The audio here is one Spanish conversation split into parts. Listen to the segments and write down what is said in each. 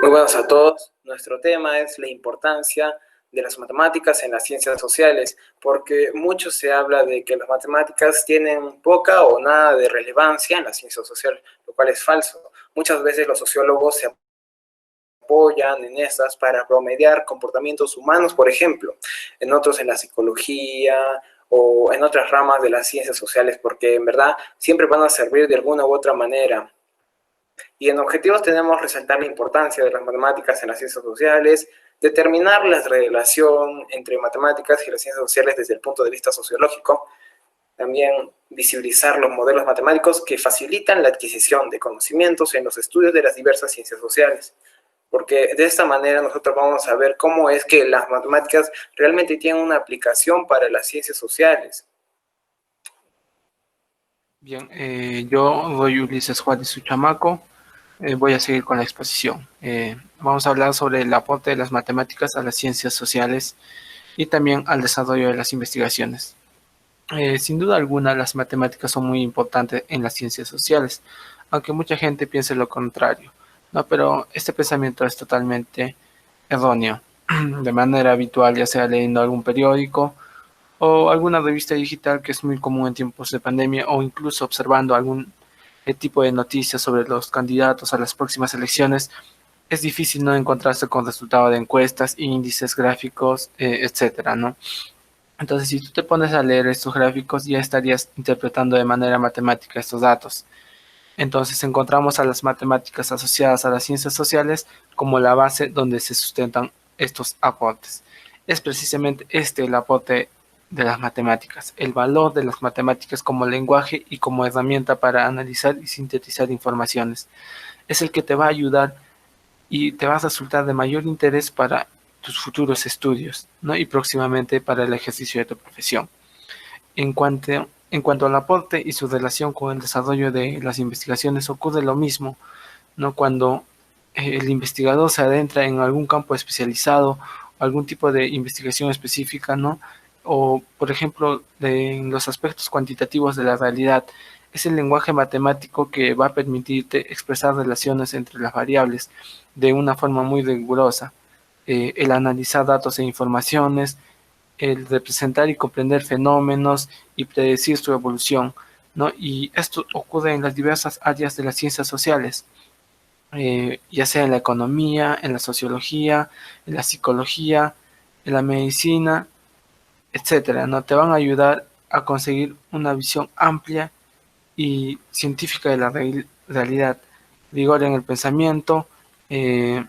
Muy buenos a todos. Nuestro tema es la importancia de las matemáticas en las ciencias sociales, porque mucho se habla de que las matemáticas tienen poca o nada de relevancia en las ciencias sociales, lo cual es falso. Muchas veces los sociólogos se apoyan en estas para promediar comportamientos humanos, por ejemplo, en otros en la psicología o en otras ramas de las ciencias sociales, porque en verdad siempre van a servir de alguna u otra manera. Y en objetivos tenemos resaltar la importancia de las matemáticas en las ciencias sociales, determinar la relación entre matemáticas y las ciencias sociales desde el punto de vista sociológico, también visibilizar los modelos matemáticos que facilitan la adquisición de conocimientos en los estudios de las diversas ciencias sociales, porque de esta manera nosotros vamos a ver cómo es que las matemáticas realmente tienen una aplicación para las ciencias sociales. Bien, yo soy Ulises Juárez Suchamaco. Voy a seguir con la exposición. Vamos a hablar sobre el aporte de las matemáticas a las ciencias sociales y también al desarrollo de las investigaciones. Sin duda alguna, las matemáticas son muy importantes en las ciencias sociales, aunque mucha gente piense lo contrario, ¿no? Pero este pensamiento es totalmente erróneo. De manera habitual, ya sea leyendo algún periódico o alguna revista digital, que es muy común en tiempos de pandemia, o incluso observando algún tipo de noticias sobre los candidatos a las próximas elecciones, es difícil no encontrarse con resultados de encuestas, índices, gráficos, etcétera, ¿no? Entonces, si tú te pones a leer estos gráficos, ya estarías interpretando de manera matemática estos datos. Entonces, encontramos a las matemáticas asociadas a las ciencias sociales como la base donde se sustentan estos aportes. Es precisamente este el aporte de las matemáticas, el valor de las matemáticas como lenguaje y como herramienta para analizar y sintetizar informaciones. Es el que te va a ayudar y te va a resultar de mayor interés para tus futuros estudios, ¿no? Y próximamente para el ejercicio de tu profesión. En cuanto al aporte y su relación con el desarrollo de las investigaciones, ocurre lo mismo, ¿no? Cuando el investigador se adentra en algún campo especializado, algún tipo de investigación específica, ¿no? O, por ejemplo, en los aspectos cuantitativos de la realidad, es el lenguaje matemático que va a permitirte expresar relaciones entre las variables de una forma muy rigurosa. El analizar datos e informaciones, el representar y comprender fenómenos y predecir su evolución, ¿no? Y esto ocurre en las diversas áreas de las ciencias sociales, ya sea en la economía, en la sociología, en la psicología, en la medicina, etcétera, ¿no? Te van a ayudar a conseguir una visión amplia y científica de la realidad, rigor en el pensamiento, eh,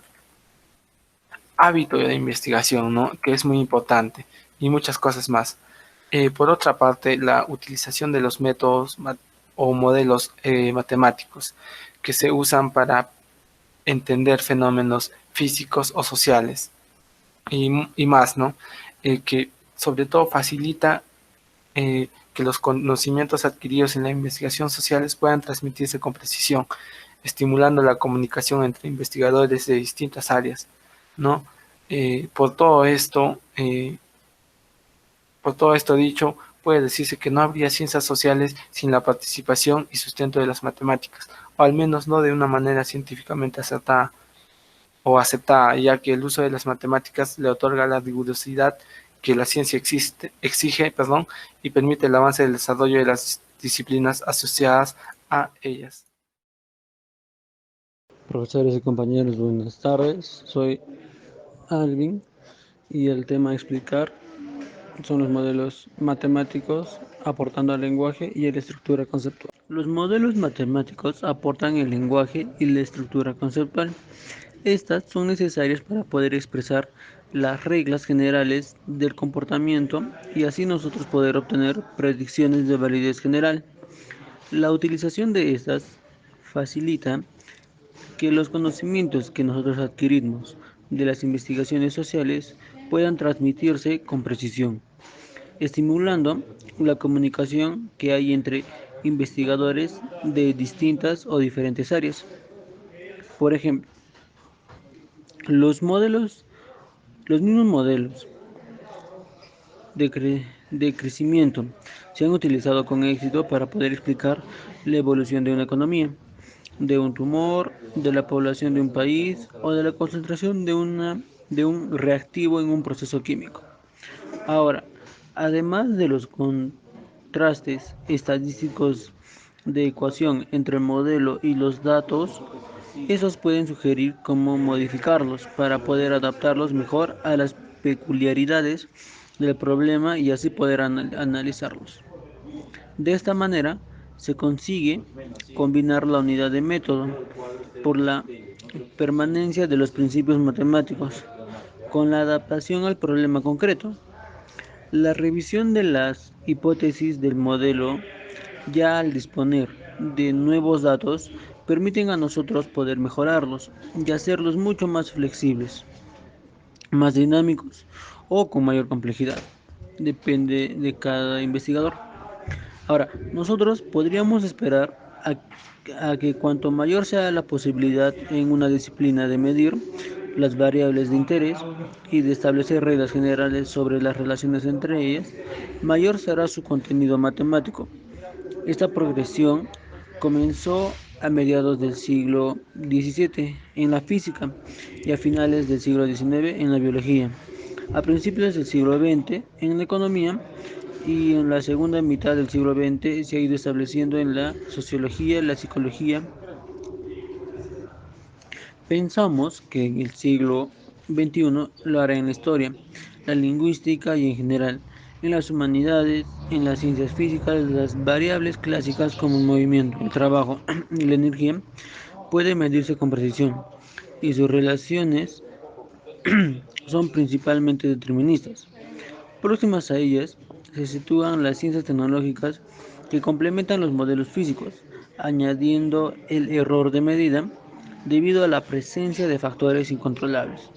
hábito de investigación, ¿no? Que es muy importante, y muchas cosas más. Por otra parte, la utilización de los métodos o modelos matemáticos que se usan para entender fenómenos físicos o sociales y más, ¿no? Que sobre todo facilita que los conocimientos adquiridos en la investigación sociales puedan transmitirse con precisión, estimulando la comunicación entre investigadores de distintas áreas, ¿no? Por todo esto, dicho, puede decirse que no habría ciencias sociales sin la participación y sustento de las matemáticas, o al menos no de una manera científicamente acertada o aceptada, ya que el uso de las matemáticas le otorga la rigurosidad que la ciencia exige, y permite el avance del desarrollo de las disciplinas asociadas a ellas. Profesores y compañeros, buenas tardes. Soy Alvin y el tema a explicar son los modelos matemáticos aportando al lenguaje y a la estructura conceptual. Los modelos matemáticos aportan el lenguaje y la estructura conceptual. Estas son necesarias para poder expresar las reglas generales del comportamiento y así nosotros poder obtener predicciones de validez general. La utilización de estas facilita que los conocimientos que nosotros adquirimos de las investigaciones sociales puedan transmitirse con precisión, estimulando la comunicación que hay entre investigadores de distintas o diferentes áreas. Por ejemplo, los mismos modelos de crecimiento se han utilizado con éxito para poder explicar la evolución de una economía. de un tumor, de la población de un país o de la concentración de un reactivo en un proceso químico. Ahora, además de los contrastes estadísticos de ecuación entre el modelo y los datos, esos pueden sugerir cómo modificarlos para poder adaptarlos mejor a las peculiaridades del problema y así poder analizarlos. De esta manera, se consigue combinar la unidad de método por la permanencia de los principios matemáticos con la adaptación al problema concreto. La revisión de las hipótesis del modelo, ya al disponer de nuevos datos, permiten a nosotros poder mejorarlos y hacerlos mucho más flexibles, más dinámicos o con mayor complejidad. Depende de cada investigador. Ahora, nosotros podríamos esperar a que cuanto mayor sea la posibilidad en una disciplina de medir las variables de interés y de establecer reglas generales sobre las relaciones entre ellas, mayor será su contenido matemático. Esta progresión comenzó a mediados del siglo XVII en la física y a finales del siglo XIX en la biología, a principios del siglo XX en la economía y en la segunda mitad del siglo XX se ha ido estableciendo en la sociología, la psicología. Pensamos que en el siglo XXI lo hará en la historia, la lingüística y en general, en las humanidades, en las ciencias físicas, las variables clásicas como el movimiento, el trabajo y la energía pueden medirse con precisión y sus relaciones son principalmente deterministas. Próximas a ellas se sitúan las ciencias tecnológicas que complementan los modelos físicos, añadiendo el error de medida debido a la presencia de factores incontrolables.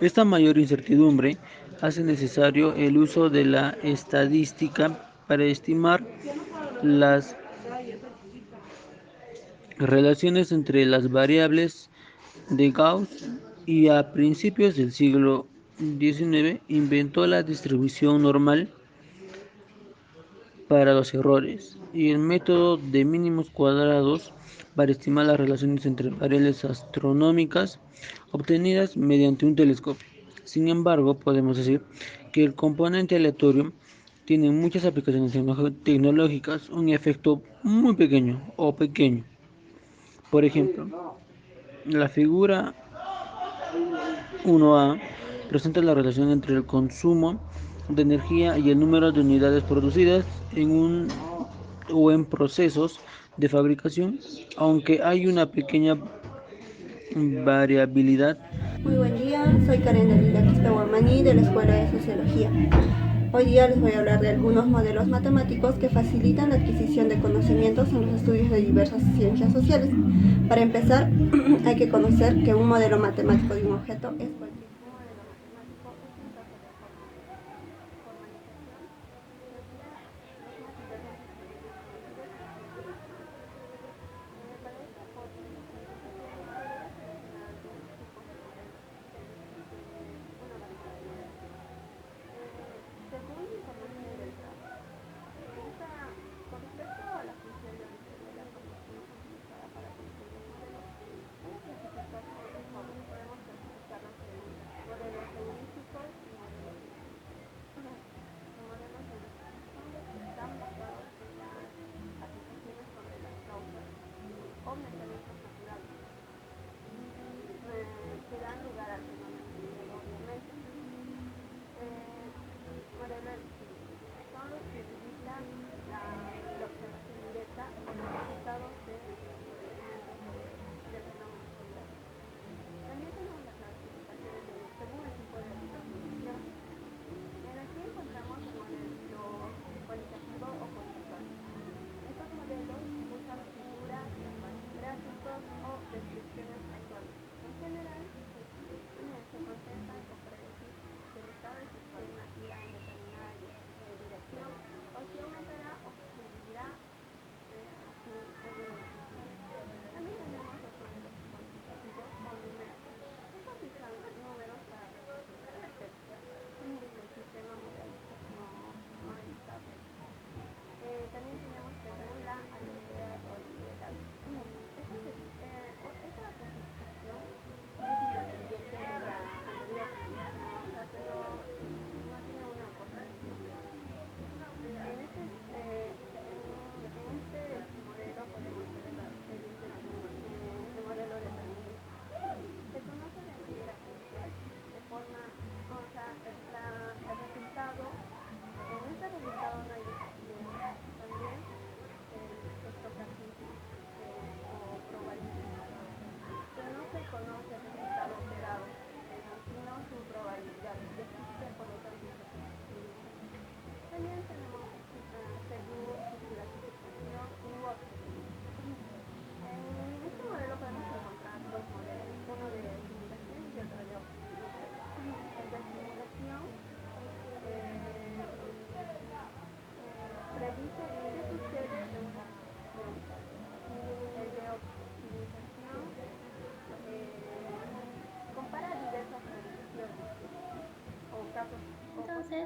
Esta mayor incertidumbre hace necesario el uso de la estadística para estimar las relaciones entre las variables de Gauss y a principios del siglo XIX inventó la distribución normal para los errores y el método de mínimos cuadrados para estimar las relaciones entre variables astronómicas obtenidas mediante un telescopio. Sin embargo, podemos decir que el componente aleatorio tiene en muchas aplicaciones tecnológicas un efecto muy pequeño o pequeño. Por ejemplo, la figura 1A presenta la relación entre el consumo de energía y el número de unidades producidas en un o en procesos de fabricación, aunque hay una pequeña variabilidad. Muy buen día, soy Karen Dalila Quispe de la Escuela de Sociología. Hoy día les voy a hablar de algunos modelos matemáticos que facilitan la adquisición de conocimientos en los estudios de diversas ciencias sociales. Para empezar, hay que conocer que un modelo matemático de un objeto es cualquier modelo matemático utilizado de forma formalización, los más diversos para esta formalización se debe seleccionar algunos tipos de modelos que necesiten una variedad de datos. Según información del caso, con respecto a la función de origen de la información utilizada para construir los modelos, podemos clasificar las preguntas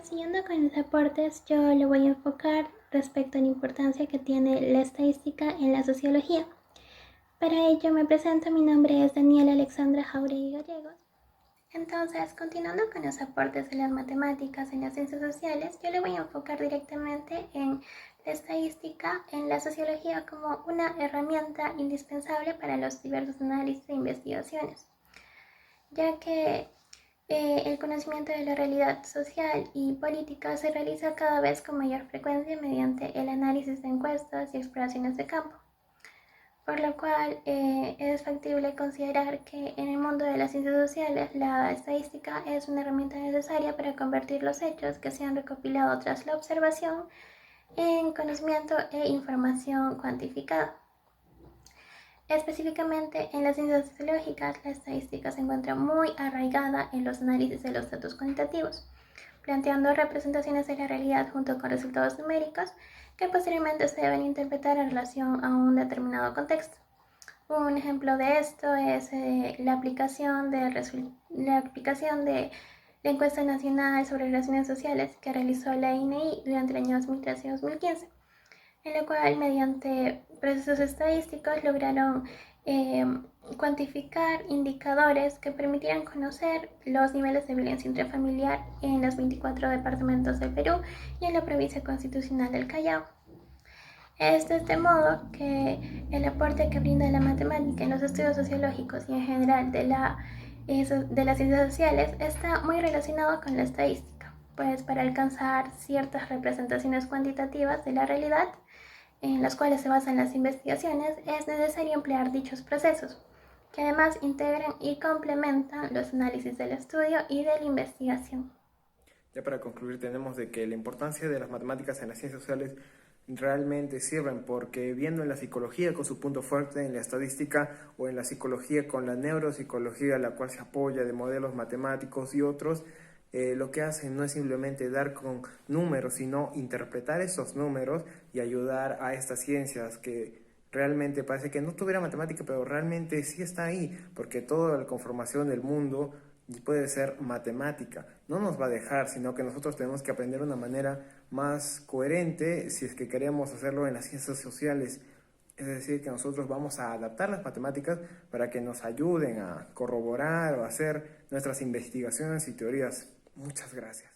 Siguiendo con los aportes, yo lo voy a enfocar respecto a la importancia que tiene la estadística en la sociología. Para ello me presento, mi nombre es Daniela Alexandra Jauregui Gallegos. Entonces, continuando con los aportes de las matemáticas en las ciencias sociales, yo le voy a enfocar directamente en la estadística en la sociología como una herramienta indispensable para los diversos análisis e investigaciones, ya que el conocimiento de la realidad social y política se realiza cada vez con mayor frecuencia mediante el análisis de encuestas y exploraciones de campo, por lo cual es factible considerar que en el mundo de las ciencias sociales la estadística es una herramienta necesaria para convertir los hechos que se han recopilado tras la observación en conocimiento e información cuantificada. Específicamente en las ciencias sociológicas, la estadística se encuentra muy arraigada en los análisis de los datos cuantitativos, planteando representaciones de la realidad junto con resultados numéricos que posteriormente se deben interpretar en relación a un determinado contexto. Un ejemplo de esto es la aplicación de la encuesta nacional sobre relaciones sociales que realizó la INEI durante el año 2013 y 2015, en la cual mediante procesos estadísticos lograron cuantificar indicadores que permitieran conocer los niveles de violencia intrafamiliar en los 24 departamentos del Perú y en la provincia constitucional del Callao. Es de este modo que el aporte que brinda la matemática en los estudios sociológicos y en general de las ciencias sociales está muy relacionado con la estadística, pues para alcanzar ciertas representaciones cuantitativas de la realidad en las cuales se basan las investigaciones, es necesario emplear dichos procesos, que además integran y complementan los análisis del estudio y de la investigación. Ya para concluir, tenemos de que la importancia de las matemáticas en las ciencias sociales realmente sirven, porque viendo en la psicología con su punto fuerte, en la estadística, o en la psicología con la neuropsicología, la cual se apoya de modelos matemáticos y otros, lo que hacen no es simplemente dar con números, sino interpretar esos números y ayudar a estas ciencias que realmente parece que no tuviera matemática, pero realmente sí está ahí, porque toda la conformación del mundo puede ser matemática. No nos va a dejar, sino que nosotros tenemos que aprender de una manera más coherente si es que queremos hacerlo en las ciencias sociales. Es decir, que nosotros vamos a adaptar las matemáticas para que nos ayuden a corroborar o hacer nuestras investigaciones y teorías. Muchas gracias.